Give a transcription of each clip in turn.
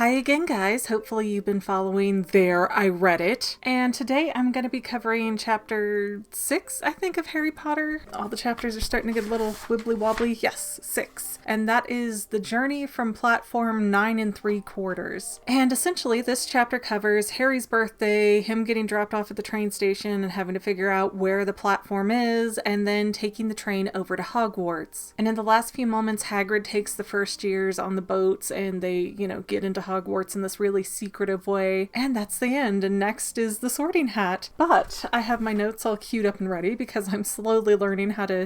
Hi again, guys. Hopefully you've been following There I Read It. And today I'm going to be covering chapter 6, I think, of Harry Potter. All the chapters are starting to get a little wibbly wobbly. Yes, 6. And that is The Journey from Platform 9 3/4. And essentially this chapter covers Harry's birthday, him getting dropped off at the train station and having to figure out where the platform is, and then taking the train over to Hogwarts. And in the last few moments, Hagrid takes the first years on the boats and they, get into Hogwarts in this really secretive way. And that's the end. And next is the Sorting Hat. But I have my notes all queued up and ready because I'm slowly learning how to,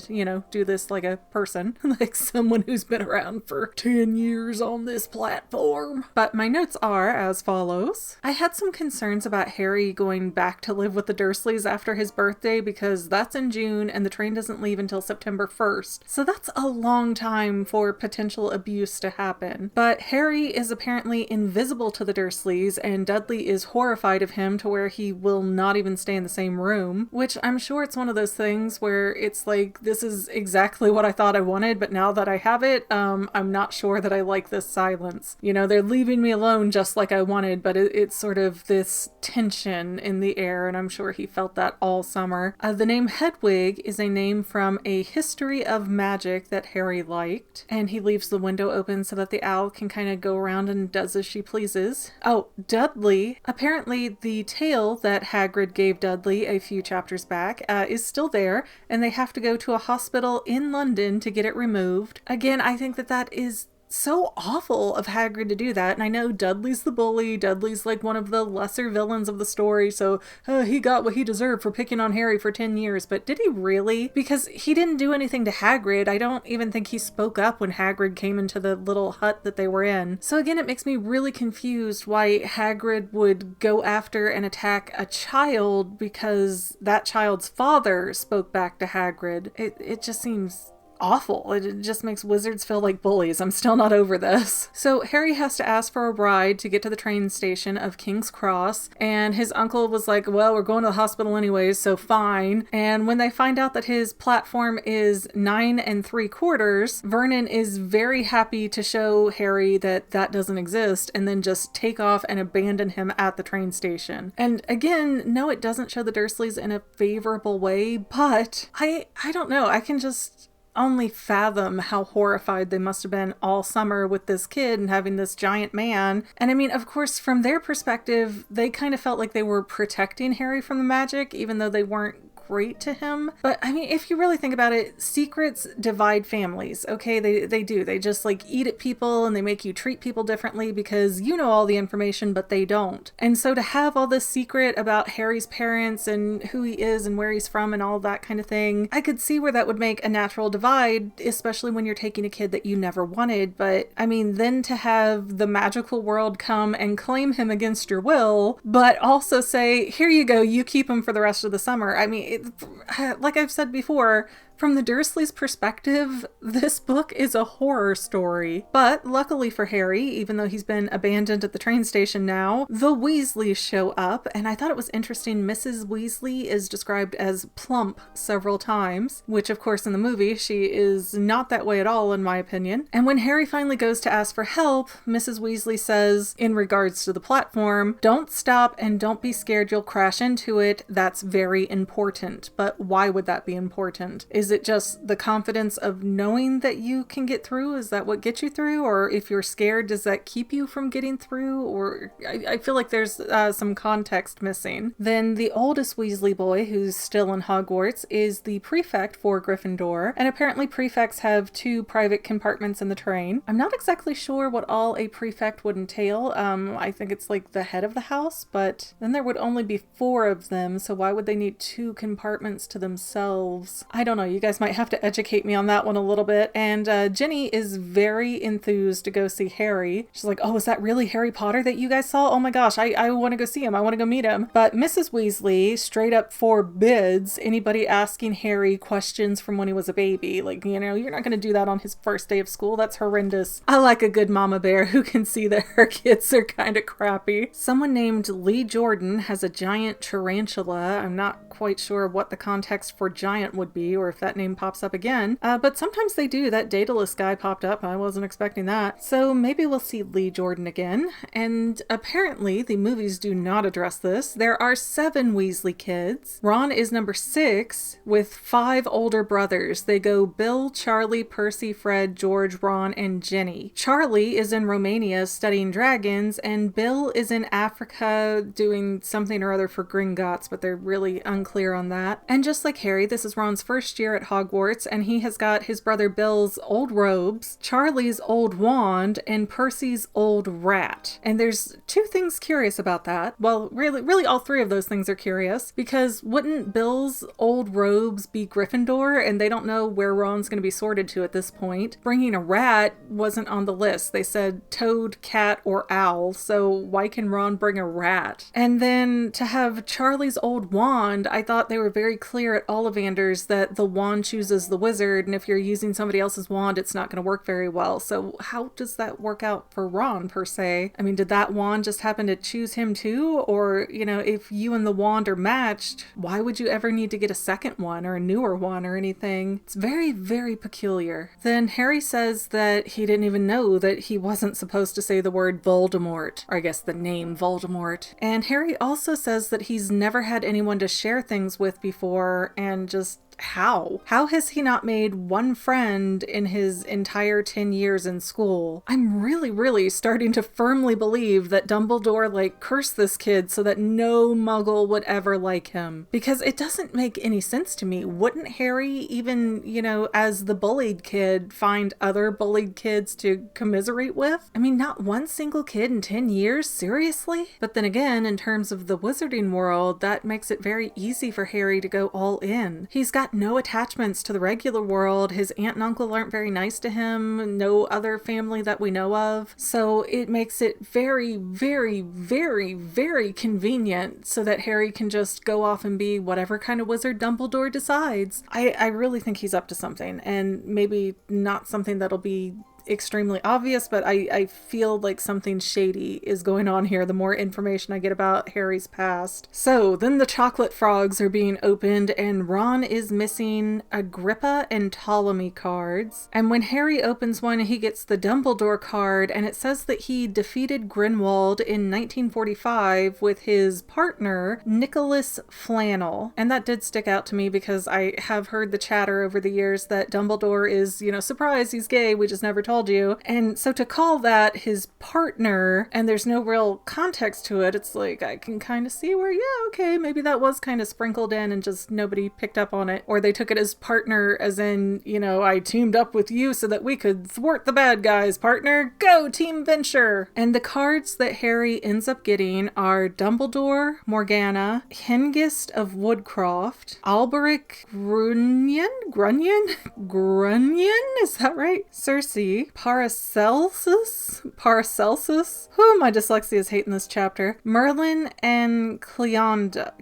do this like a person, like someone who's been around for 10 years on this platform. But my notes are as follows. I had some concerns about Harry going back to live with the Dursleys after his birthday because that's in June and the train doesn't leave until September 1st. So that's a long time for potential abuse to happen. But Harry is apparently invisible to the Dursleys, and Dudley is horrified of him to where he will not even stay in the same room, which I'm sure it's one of those things where it's like, this is exactly what I thought I wanted, but now that I have it, I'm not sure that I like this silence. They're leaving me alone just like I wanted, but it's sort of this tension in the air, and I'm sure he felt that all summer. The name Hedwig is a name from A History of Magic that Harry liked, and he leaves the window open so that the owl can kind of go around and does as she pleases. Oh, Dudley. Apparently the tail that Hagrid gave Dudley a few chapters back is still there, and they have to go to a hospital in London to get it removed. Again, I think that is so awful of Hagrid to do that, and I know Dudley's the bully, Dudley's like one of the lesser villains of the story, so he got what he deserved for picking on Harry for 10 years, but did he really? Because he didn't do anything to Hagrid. I don't even think he spoke up when Hagrid came into the little hut that they were in. So again, it makes me really confused why Hagrid would go after and attack a child because that child's father spoke back to Hagrid. It just seems awful. It just makes wizards feel like bullies. I'm still not over this. So Harry has to ask for a ride to get to the train station of King's Cross, and his uncle was like, well, we're going to the hospital anyways, so fine. And when they find out that his platform is 9 3/4, Vernon is very happy to show Harry that doesn't exist and then just take off and abandon him at the train station. And again, no, it doesn't show the Dursleys in a favorable way, but I don't know. I can just only fathom how horrified they must have been all summer with this kid and having this giant man. And I mean, of course, from their perspective, they kind of felt like they were protecting Harry from the magic, even though they weren't great to him. But I mean, if you really think about it, secrets divide families. Okay, they do. They just like eat at people and they make you treat people differently because you know all the information, but they don't. And so to have all this secret about Harry's parents and who he is and where he's from and all that kind of thing, I could see where that would make a natural divide, especially when you're taking a kid that you never wanted. But I mean, then to have the magical world come and claim him against your will, but also say, here you go, you keep him for the rest of the summer. I mean, like I've said before, from the Dursleys' perspective, this book is a horror story. But luckily for Harry, even though he's been abandoned at the train station now, the Weasleys show up, and I thought it was interesting, Mrs. Weasley is described as plump several times, which of course in the movie she is not that way at all in my opinion. And when Harry finally goes to ask for help, Mrs. Weasley says, in regards to the platform, don't stop and don't be scared you'll crash into it, that's very important. But why would that be important? Is it just the confidence of knowing that you can get through? Is that what gets you through? Or if you're scared, does that keep you from getting through? Or I feel like there's some context missing. Then the oldest Weasley boy, who's still in Hogwarts, is the prefect for Gryffindor. And apparently prefects have 2 private compartments in the train. I'm not exactly sure what all a prefect would entail. I think it's like the head of the house, but then there would only be 4 of them. So why would they need 2 compartments to themselves? I don't know. You guys might have to educate me on that one a little bit. And Ginny is very enthused to go see Harry. She's like, oh, is that really Harry Potter that you guys saw? Oh my gosh, I want to go see him. I want to go meet him. But Mrs. Weasley straight up forbids anybody asking Harry questions from when he was a baby. Like, you're not going to do that on his first day of school. That's horrendous. I like a good mama bear who can see that her kids are kind of crappy. Someone named Lee Jordan has a giant tarantula. I'm not quite sure what the context for giant would be, or if that name pops up again. But sometimes they do. That Daedalus guy popped up. I wasn't expecting that. So maybe we'll see Lee Jordan again. And apparently the movies do not address this. There are 7 Weasley kids. Ron is number 6 with 5 older brothers. They go Bill, Charlie, Percy, Fred, George, Ron, and Ginny. Charlie is in Romania studying dragons, and Bill is in Africa doing something or other for Gringotts, but they're really unclear on that. And just like Harry, this is Ron's first year at Hogwarts, and he has got his brother Bill's old robes, Charlie's old wand, and Percy's old rat. And there's 2 things curious about that. Well, really all 3 of those things are curious, because wouldn't Bill's old robes be Gryffindor, and they don't know where Ron's going to be sorted to at this point. Bringing a rat wasn't on the list. They said toad, cat, or owl, so why can Ron bring a rat? And then to have Charlie's old wand, I thought they were very clear at Ollivanders that the wand chooses the wizard, and if you're using somebody else's wand, it's not going to work very well. So how does that work out for Ron, per se? I mean, did that wand just happen to choose him too? Or, if you and the wand are matched, why would you ever need to get a second one or a newer one or anything? It's very, very peculiar. Then Harry says that he didn't even know that he wasn't supposed to say the word Voldemort, or I guess the name Voldemort. And Harry also says that he's never had anyone to share things with before, and just how has he not made one friend in his entire 10 years in school? I'm really starting to firmly believe that Dumbledore cursed this kid so that no muggle would ever like him, because it doesn't make any sense to me. Wouldn't Harry even, as the bullied kid, find other bullied kids to commiserate with? I mean, not one single kid in 10 years? Seriously? But then again, in terms of the wizarding world, that makes it very easy for Harry to go all in. He's got no attachments to the regular world. His aunt and uncle aren't very nice to him. No other family that we know of. So it makes it very, very, very, very convenient so that Harry can just go off and be whatever kind of wizard Dumbledore decides. I really think he's up to something, and maybe not something that'll be extremely obvious, but I feel like something shady is going on here the more information I get about Harry's past. So then the chocolate frogs are being opened, and Ron is missing Agrippa and Ptolemy cards. And when Harry opens one, he gets the Dumbledore card, and it says that he defeated Grindelwald in 1945 with his partner, Nicholas Flannel. And that did stick out to me because I have heard the chatter over the years that Dumbledore is, surprise, he's gay, we just never told you. And so to call that his partner, and there's no real context to it, it's like, I can kind of see where, okay, maybe that was kind of sprinkled in and just nobody picked up on it. Or they took it as partner, as in, I teamed up with you so that we could thwart the bad guys, partner. Go, team venture! And the cards that Harry ends up getting are Dumbledore, Morgana, Hengist of Woodcroft, Alberic Grunnion, is that right? Cersei, Paracelsus? Who, my dyslexia is hating this chapter. Merlin and Cleodna,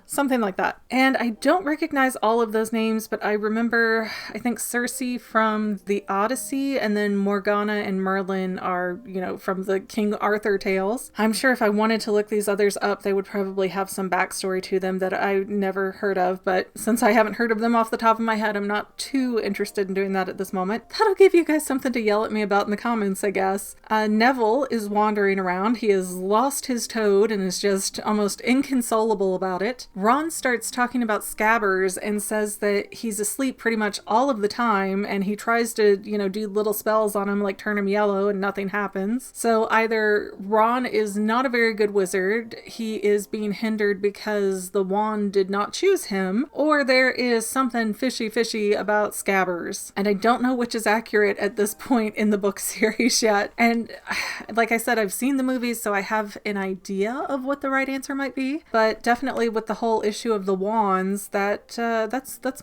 something like that. And I don't recognize all of those names, but I remember, I think Cersei from the Odyssey, and then Morgana and Merlin are, from the King Arthur tales. I'm sure if I wanted to look these others up, they would probably have some backstory to them that I never heard of, but since I haven't heard of them off the top of my head, I'm not too interested in doing that at this moment. That'll give you guys something to yell at me about in the comments, I guess. Neville is wandering around. He has lost his toad and is just almost inconsolable about it. Ron starts talking about Scabbers and says that he's asleep pretty much all of the time, and he tries to, do little spells on him like turn him yellow and nothing happens. So either Ron is not a very good wizard, he is being hindered because the wand did not choose him, or there is something fishy about Scabbers. And I don't know which is accurate at this point in the book series yet. And like I said, I've seen the movies, so I have an idea of what the right answer might be. But definitely with the whole issue of the wands, that's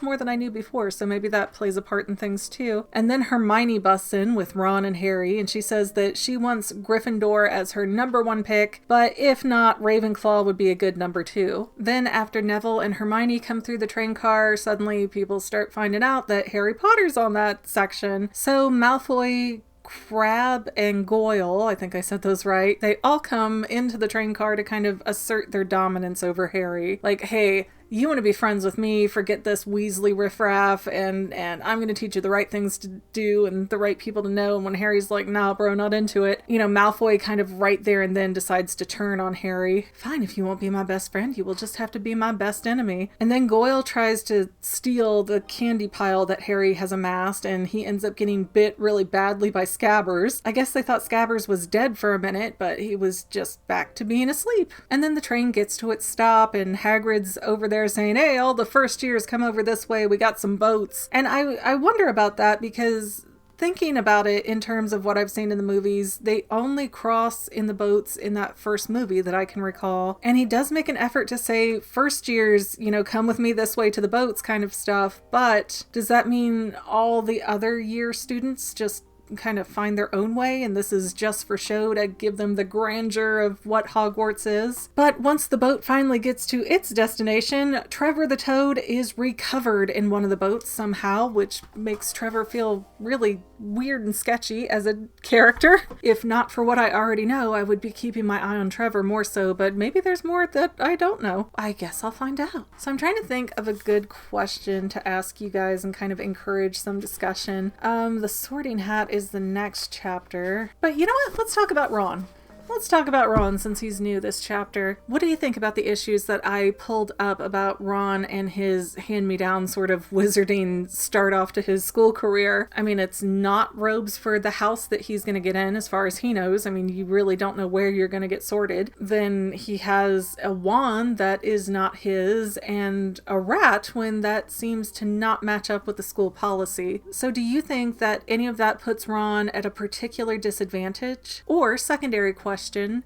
more than I knew before. So maybe that plays a part in things too. And then Hermione busts in with Ron and Harry, and she says that she wants Gryffindor as her #1 pick, but if not, Ravenclaw would be a good #2. Then after Neville and Hermione come through the train car, suddenly people start finding out that Harry Potter's on that section. So Malfoy Crabbe and Goyle, I think I said those right, they all come into the train car to kind of assert their dominance over Harry. Like, hey, you want to be friends with me, forget this Weasley riffraff, and I'm going to teach you the right things to do and the right people to know. And when Harry's like, nah, bro, not into it, you know, Malfoy kind of right there and then decides to turn on Harry. Fine, if you won't be my best friend, you will just have to be my best enemy. And then Goyle tries to steal the candy pile that Harry has amassed, and he ends up getting bit really badly by Scabbers. I guess they thought Scabbers was dead for a minute, but he was just back to being asleep. And then the train gets to its stop, and Hagrid's over there saying, hey, all the first years come over this way, we got some boats. And I wonder about that, because thinking about it in terms of what I've seen in the movies, they only cross in the boats in that first movie that I can recall. And he does make an effort to say, first years, you know, come with me this way to the boats kind of stuff. But does that mean all the other year students just kind of find their own way, and this is just for show to give them the grandeur of what Hogwarts is? But once the boat finally gets to its destination, Trevor the Toad is recovered in one of the boats somehow, which makes Trevor feel really weird and sketchy as a character. If not for what I already know, I would be keeping my eye on Trevor more so, but maybe there's more that I don't know. I guess I'll find out. So I'm trying to think of a good question to ask you guys and kind of encourage some discussion. The Sorting Hat is the next chapter. But you know what? Let's talk about Ron. Let's talk about Ron since he's new this chapter. What do you think about the issues that I pulled up about Ron and his hand-me-down sort of wizarding start off to his school career? I mean, it's not robes for the house that he's going to get in as far as he knows. I mean, you really don't know where you're going to get sorted. Then he has a wand that is not his and a rat when that seems to not match up with the school policy. So do you think that any of that puts Ron at a particular disadvantage? Or secondary question,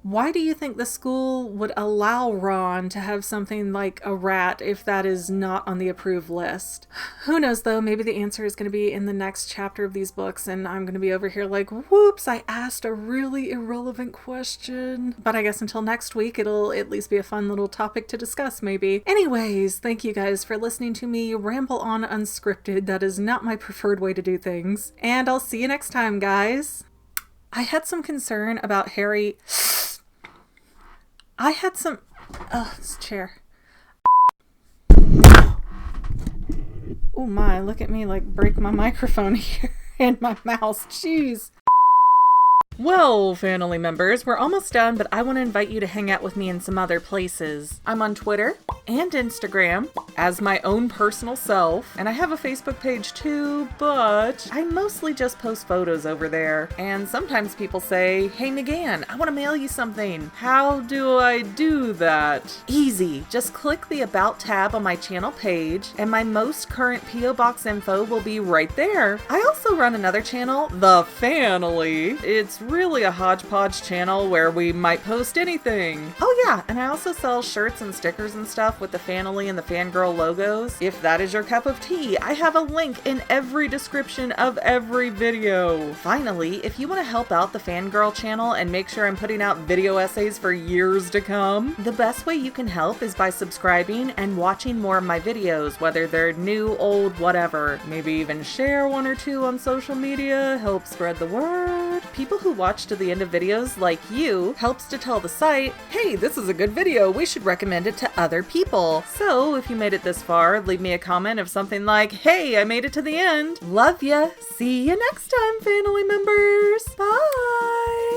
why do you think the school would allow Ron to have something like a rat if that is not on the approved list? Who knows though, maybe the answer is going to be in the next chapter of these books and I'm going to be over here like, whoops, I asked a really irrelevant question. But I guess until next week, it'll at least be a fun little topic to discuss maybe. Anyways, thank you guys for listening to me ramble on unscripted. That is not my preferred way to do things. And I'll see you next time, guys. I had some concern about Harry. This chair. Oh my, look at me like break my microphone here and my mouse. Jeez. Well, family members, we're almost done, but I want to invite you to hang out with me in some other places. I'm on Twitter and Instagram as my own personal self, and I have a Facebook page too, but I mostly just post photos over there. And sometimes people say, hey McGann, I want to mail you something. How do I do that? Easy. Just click the About tab on my channel page, and my most current P.O. Box info will be right there. I also run another channel, The Fanily. It's really a hodgepodge channel where we might post anything. Oh yeah, and I also sell shirts and stickers and stuff with the Fanily and the Fangirl logos. If that is your cup of tea, I have a link in every description of every video. Finally, if you want to help out the Fangirl channel and make sure I'm putting out video essays for years to come, the best way you can help is by subscribing and watching more of my videos, whether they're new, old, whatever. Maybe even share one or two on social media, help spread the word. People who watch to the end of videos like you helps to tell the site, hey, this is a good video, we should recommend it to other people. So if you made it this far, leave me a comment of something like, hey, I made it to the end. Love ya. See you next time, family members. Bye.